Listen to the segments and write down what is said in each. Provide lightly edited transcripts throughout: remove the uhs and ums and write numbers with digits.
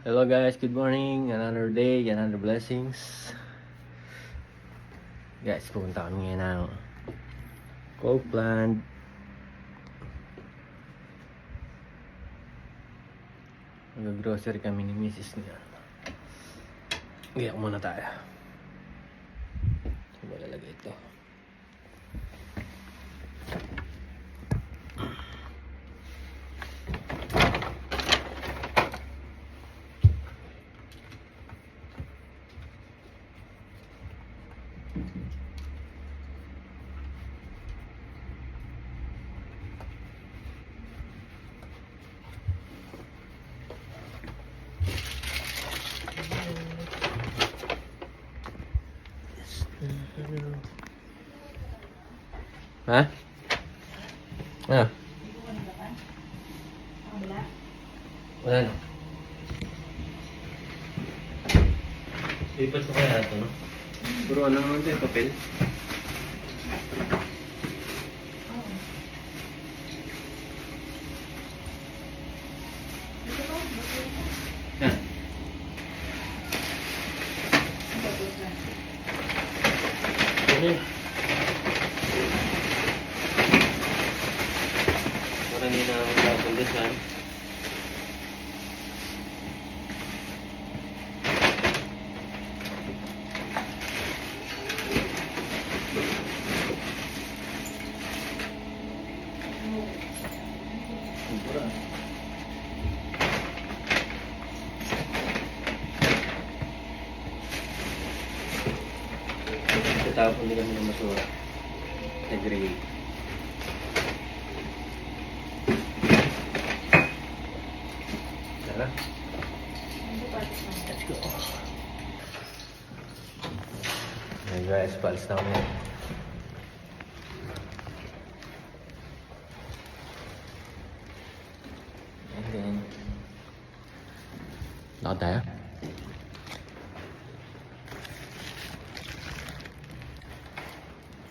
Hello guys, good morning. Another day, another blessings. Guys, pupunta kami ngayon ng coke plant. Mag-grocery kami ni Mrs. niya. Iyak muna tayo. Saan ba lalagay ito? Ha? Ah. Wala na. Lipat ko kaya ito, no? Puro ano naman ito, papel? Yan. Ano? Marami na akong kapundisan. Tatapon din kami ng basura. Segregate. Tara. Let's go. Ayan guys, paalis na kami. And then, lakad tayo.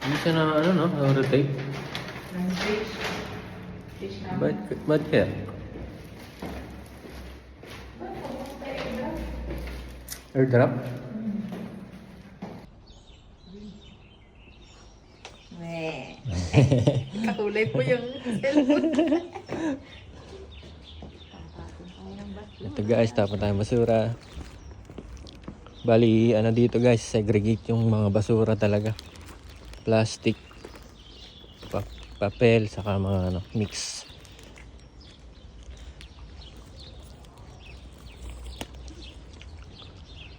Hindi siya na, ano no, rotate. Ba't kaya? Airdrop? Kakulay po yung cellphone. Ito guys, tapon tayo basura. Bali, ano dito guys, segregate yung mga basura talaga. Plastic, papel, saka mga ano, mix.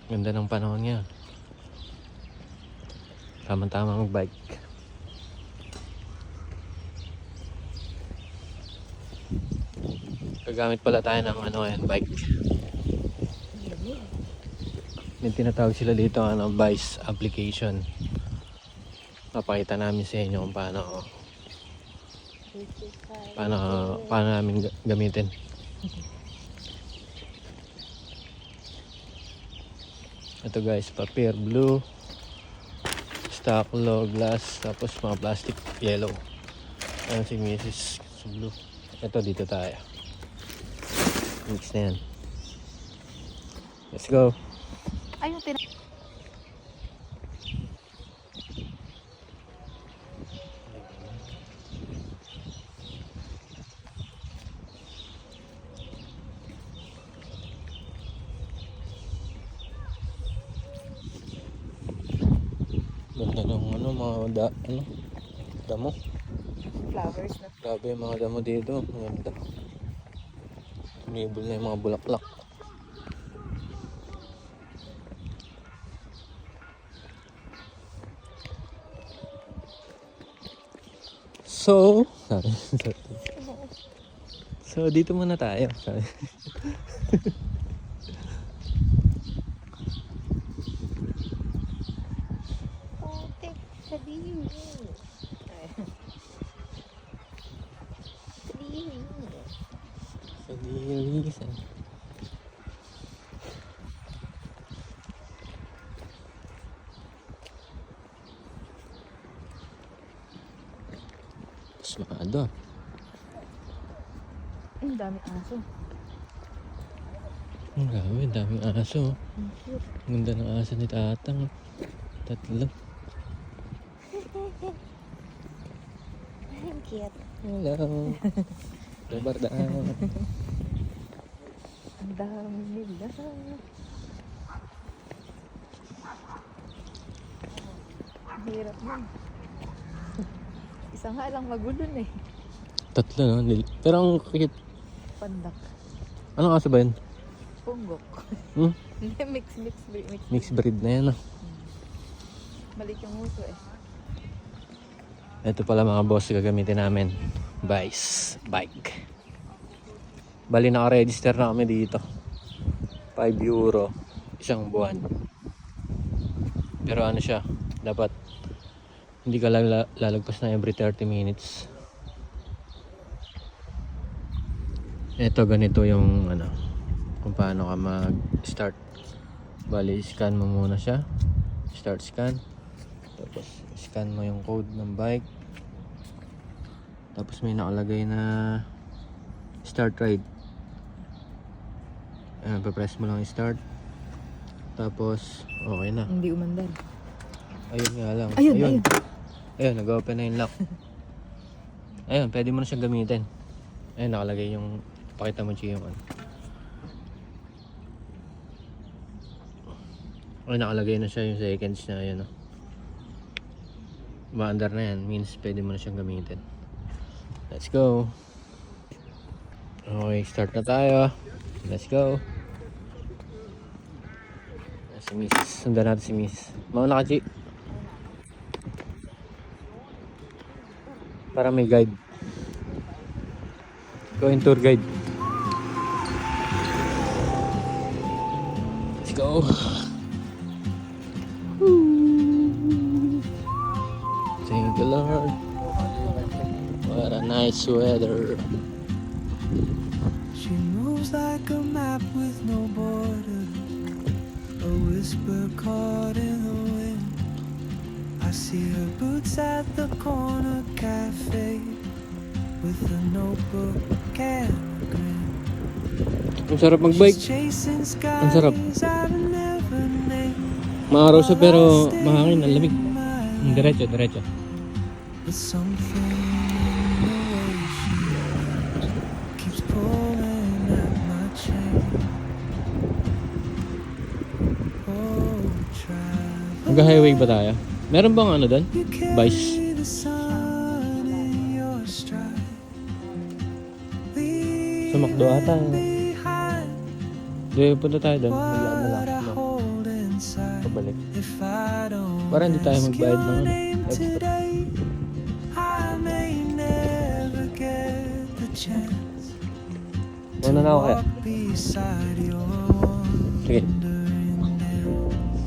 Ganda ng panahon niya. Tama-tama mag-bike. Gagamit pala tayo ng ano yan, bike. May tinatawag sila dito ano, Vice application. Papakita namin sa inyo kung paano namin gamitin. Ito guys, paper blue, stock low glass, tapos mga plastic yellow. Ayan si Mrs. Blue. Ito dito tayo. Mix na yan. Let's go. Ayun, Ganda ng ano, mga damo. flowers na. Grabe yung mga damo dito. Ganda. Tumibol na yung mga bulaklak. So, dito muna tayo. Putik, sabihin. Sabihin. Sa Pasmado. Ang dami aso. Ang grabe, daming aso. Ang cute. Ang ganda ng aso ni Tatang. Tatlo. Ang cute. Hello. Kabardaan. Ang dami nila. Ang hirap nun. Isa nga lang magulon eh. Tatlo, no? Pero ang cute. Pandak. Anong aso ba yun? Punggok. Hmm? Hindi, mix. Mixed breed na yan, no? Balik yung uso eh. Ito pala mga boss, gagamitin namin. Vice bike. Bali naka-register na kami dito. 5 euro. Isang buwan. Pero ano siya, dapat hindi ka lalagpas na every 30 minutes. Ito ganito yung ano, kung paano ka mag-start. Bali, scan mo muna siya. Start scan. Tapos scan mo yung code ng bike. Tapos may nakalagay na start ride. Ayan, papress mo lang yung start. Tapos okay na. Hindi umandar. Ayun nga lang. Ayun. Ayun, nag-open na yung lock. Ayun, pwede mo na siyang gamitin. Ayun, nakalagay yung, pakita mo siya yung ano. Ayun, nakalagay na siya yung seconds na yun. Maandar na yan, means pwede mo na siyang gamitin. Let's go. Okay, start na tayo. Let's go. Si Miss. Sundan natin si Miss. Mauna ka, Chi. Para may guide. Ikaw yung tour guide. Let's go. Thank you, Lord. What a nice weather. She moves like a map with no border, a whisper caught in the wind. I see her boots at the corner cafe with a notebook and a grin. Ang sarap magbike. She's chasing Ang sarap. skies I've never named. Maaraw siya pero mahangin, ang lamig. My Diretso, diretso. But something in the way she keeps pulling at my chain. Oh, travel. Mag-highway ba tayo? Meron bang ano doon? You Vice. carry the sun in your stride. Sa McDo ata. Behind Di, punta tayo doon. Maglaan na what I lang. No, hold inside. pabalik. If I don't Para hindi tayo ask magbayad ng your ano, name extra. today, I may never get the chance to Una na ako kaya. walk beside your Sige. wandering dance.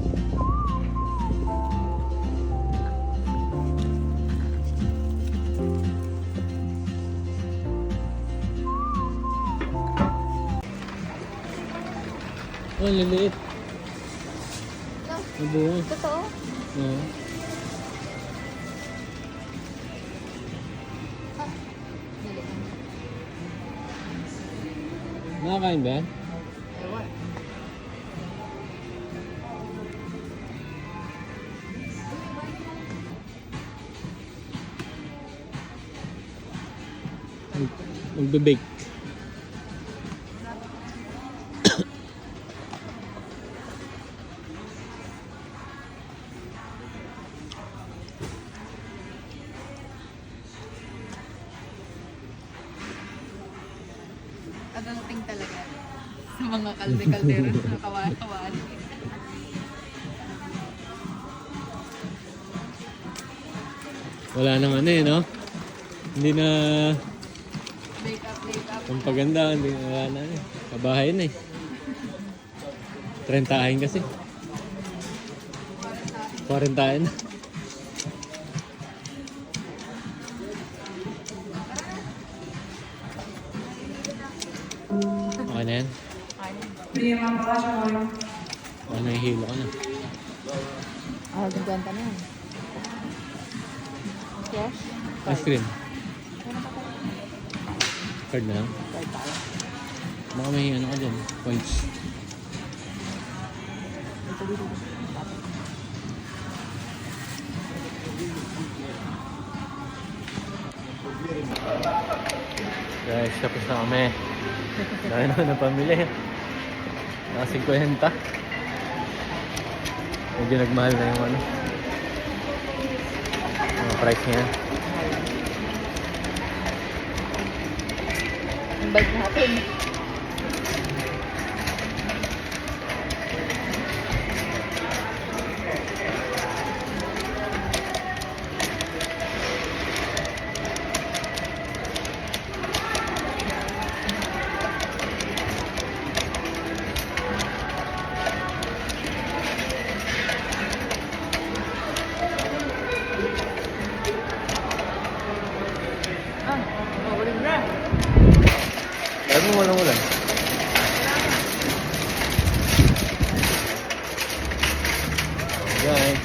Oh, liliit. Nabuo. Totoo? Oo. Nakakain ba yan? Ewan. Magbe-bake. Agating talaga. Sa mga kalde-kaldero na kawan-kawan. Wala nang ano eh, no? Hindi na Wake up. pampaganda, hindi na wala na eh. Kabahay na eh. 30 kasi. 40 na. Okay na yan. Okay na, hihilo ka na. Ah, ganda na yan. Cash? Ice cream. Card na lang. Card tayo. Baka may ano ka dyan. Points. Guys, tapos na kami. Dahil na napamili. Naka 50. Medyo nagmahal na yung ano. Mga price niya. Ang bike natin. Lagi mo walang ulan. Guys.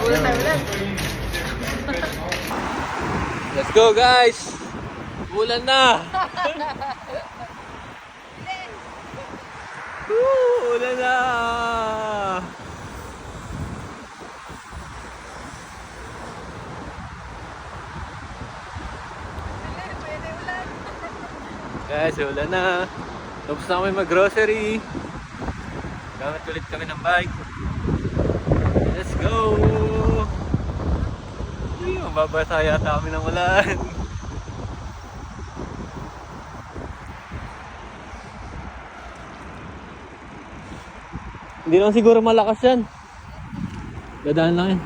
Ulan na ulan. Let's go guys! Ulan na! Woo! Ulan na! Guys, ulan na. Tapos na kami mag-grocery. Gamit ulit kami ng bike. Let's go! Mababasa yata kami ng ulan. Hindi naman siguro malakas yan. Dadaan lang yan.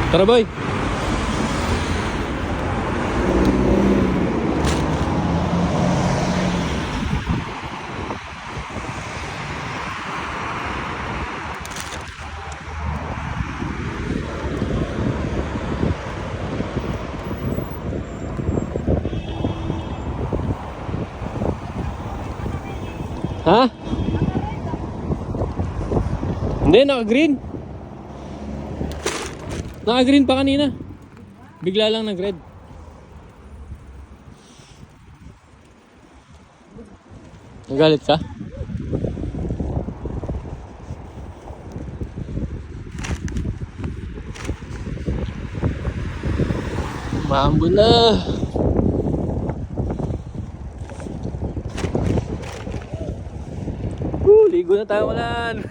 Tara boy! Ha? Hindi, naka-green. Naka-green pa kanina. Bigla lang nag-red. Nagalit ka? Maambon na. Ligo na tayo ulan.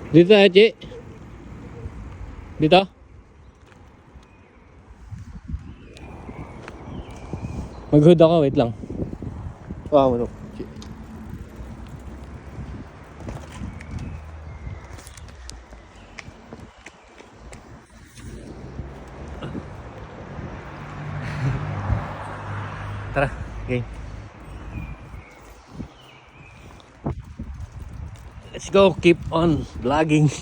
Dito tayo, Chi. Dito. Mag-hood ako, wait lang. Wow, ano? Chi. Tara, okay. Let's go, keep on vlogging.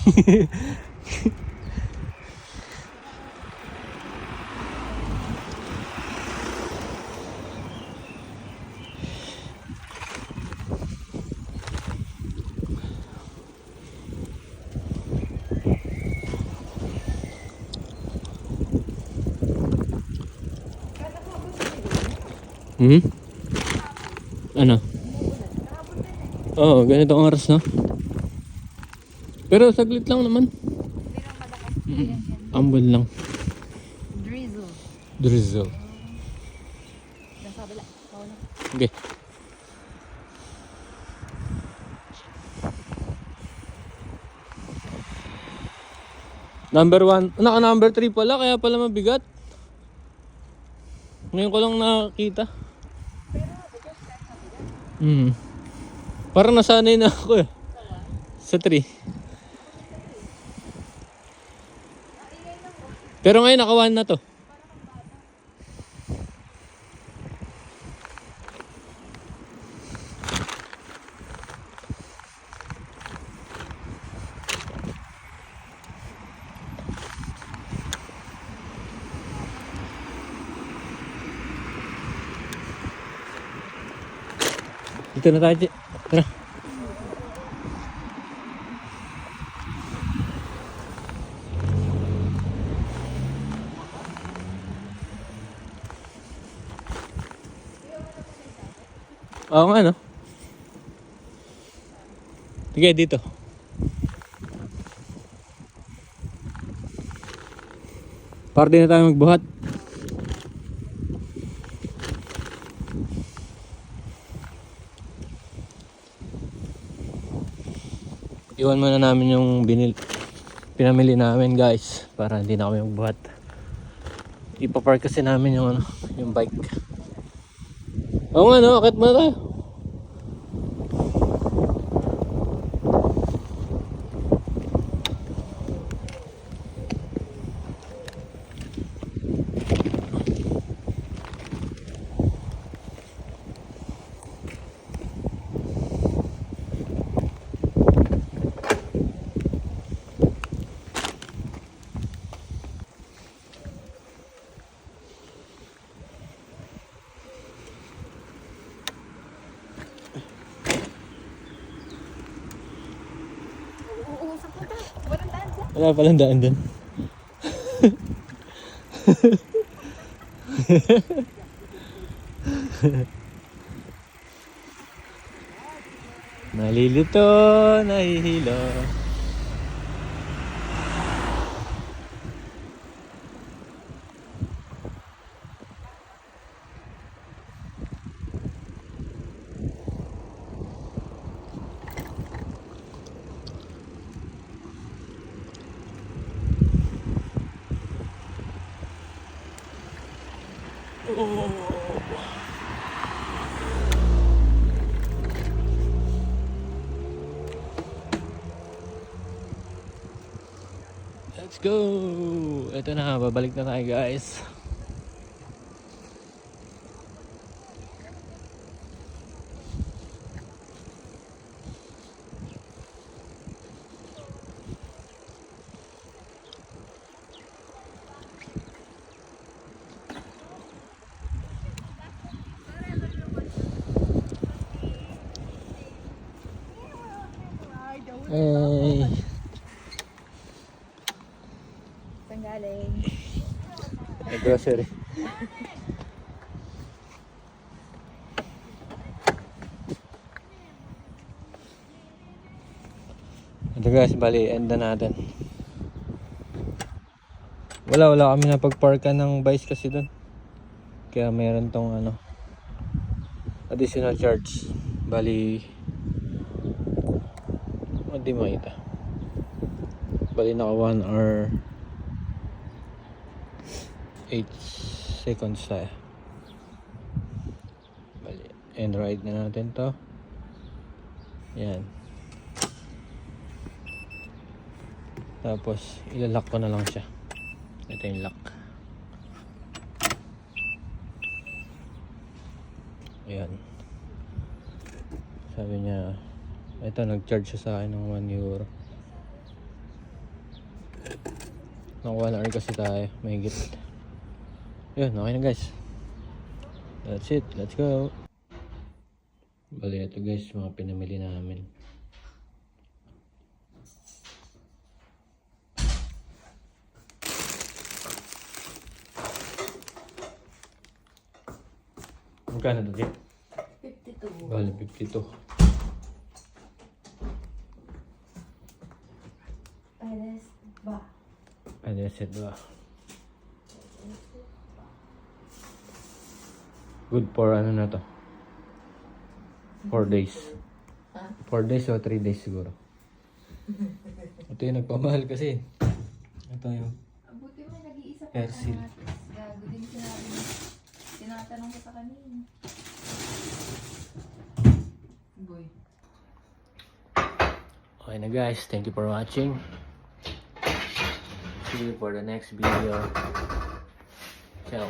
Ano? Oo, ganito ang oras, no? Pero saglit lang naman. Ambon lang. Drizzle. Drizzle. Nasa kabila. Okay. Number 1. Naka number 3 pala, kaya pala mabigat. Ngayon ko lang nakakita. Parang nasanay na ako eh. Sa tree. Pero ngayon nakawan na to. Dito na tayo. Tara. Oo nga, no? Sige, dito. Party na tayo magbuhat. Iwan muna namin yung pinamili namin, guys, para hindi na kami magbuhat. Ipapark kasi namin yung yung bike. Oo nga, no? Akit muna tayo. Wala palang daan dun. Nalilito, nahihilo. Let's go! Ito na, babalik na tayo, guys. Hey! Saan galing? Grocery. Ito guys, bali, end na natin. Wala kami na pagparkan ng bikes kasi dun. Kaya meron tong additional charge. Bali, hindi makita. Bali naka 1 hour 8 seconds tayo. Bali, end ride na natin to. Yan. Tapos ilalock ko na lang siya. Ito yung lock. Ayan. Sabi niya, ito nag-charge siya sa akin ng 1 euro. Nang 1 hour kasi tayo, mahigit. Yun, okay na guys. That's it, let's go. Bali, ito guys, mga pinamili namin. Magkano ito, Jay? 52. Bali, 52. Pares ba? Ano set ba? Good for ano na to? 4 days. 4 days o 3 days siguro. Ito yung nagpamahal kasi. Ito yung Buti mo nag-iisa pa. air seal. Gago din sinabi. Tinatanong ko sa kanina. Boy. Okay na guys, thank you for watching. See you for the next video. Ciao.